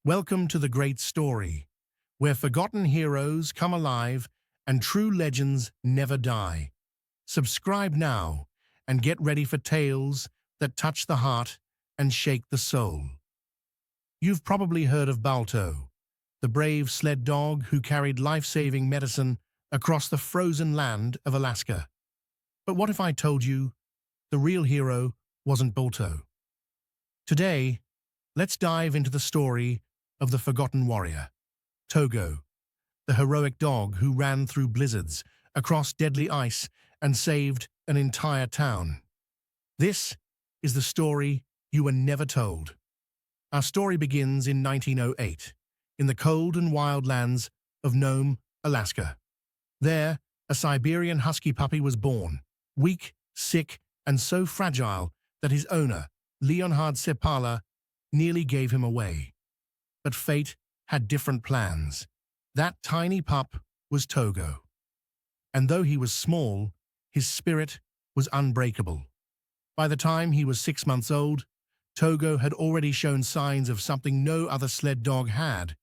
Welcome to the great story, where forgotten heroes come alive and true legends never die. Subscribe now and get ready for tales that touch the heart and shake the soul. You've probably heard of Balto, the brave sled dog who carried life-saving medicine across the frozen land of Alaska. But what if I told you the real hero wasn't Balto? Today, let's dive into the story of the forgotten warrior, Togo, the heroic dog who ran through blizzards, across deadly ice, and saved an entire town. This is the story you were never told. Our story begins in 1908, in the cold and wild lands of Nome, Alaska. There, a Siberian husky puppy was born, weak, sick, and so fragile that his owner, Leonhard Sepala, nearly gave him away. But fate had different plans. That tiny pup was Togo. And though he was small, his spirit was unbreakable. By the time he was 6 months old, Togo had already shown signs of something no other sled dog had: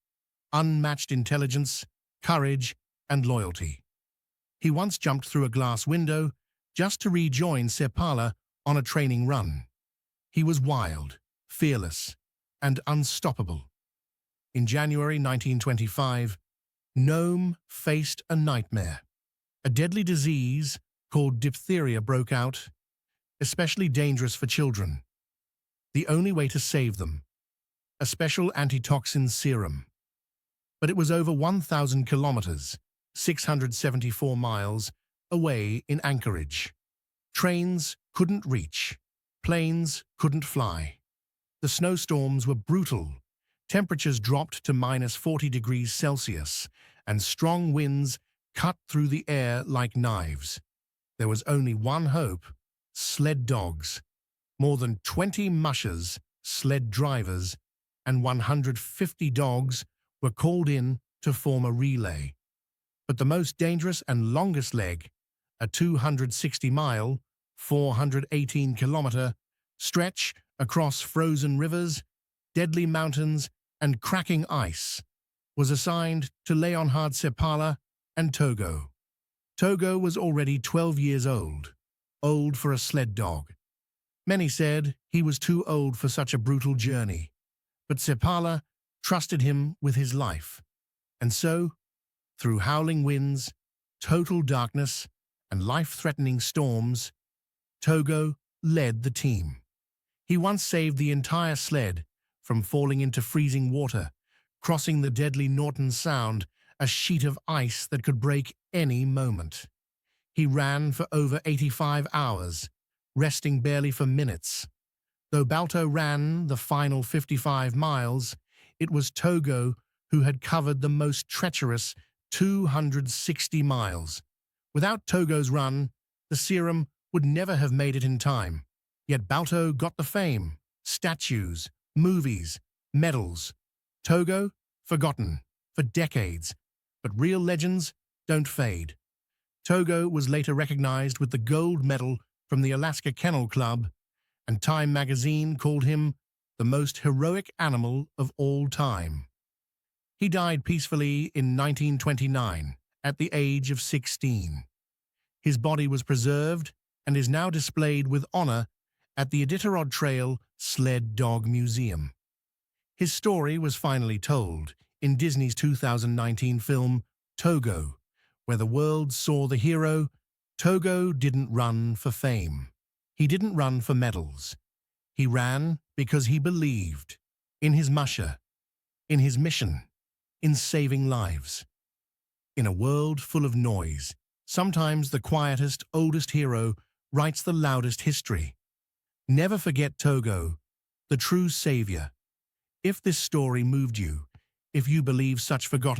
unmatched intelligence, courage, and loyalty. He once jumped through a glass window just to rejoin Sepala on a training run. He was wild, fearless, and unstoppable. In January 1925, Nome faced a nightmare. A deadly disease called diphtheria broke out, especially dangerous for children. The only way to save them: a special antitoxin serum. But it was over 1,000 kilometers, 674 miles, away in Anchorage. Trains couldn't reach. Planes couldn't fly. The snowstorms were brutal. Temperatures dropped to -40 degrees Celsius, and strong winds cut through the air like knives. There was only one hope: sled dogs. More than 20 mushers, sled drivers, and 150 dogs were called in to form a relay. But the most dangerous and longest leg, a 260-mile, 418-kilometer stretch across frozen rivers, deadly mountains, and cracking ice, was assigned to Leonhard Sepala and Togo. Togo was already 12 years old for a sled dog. Many said he was too old for such a brutal journey, but Sepala trusted him with his life. And so, through howling winds, total darkness, and life-threatening storms, Togo led the team. He once saved the entire sled from falling into freezing water, crossing the deadly Norton Sound, a sheet of ice that could break any moment. He ran for over 85 hours, resting barely for minutes. Though Balto ran the final 55 miles, it was Togo who had covered the most treacherous 260 miles. Without Togo's run, the serum would never have made it in time. Yet Balto got the fame, statues, movies, medals. Togo, forgotten for decades, but real legends don't fade. Togo was later recognized with the gold medal from the Alaska Kennel Club, and Time magazine called him the most heroic animal of all time. He died peacefully in 1929 at the age of 16. His body was preserved and is now displayed with honor at the Iditarod Trail Sled Dog Museum. His story was finally told in Disney's 2019 film Togo, where the world saw the hero. Togo didn't run for fame. He didn't run for medals. He ran because he believed in his musher, in his mission, in saving lives. In a world full of noise, sometimes the quietest, oldest hero writes the loudest history. Never forget Togo, the true savior. If this story moved you, if you believe such forgotten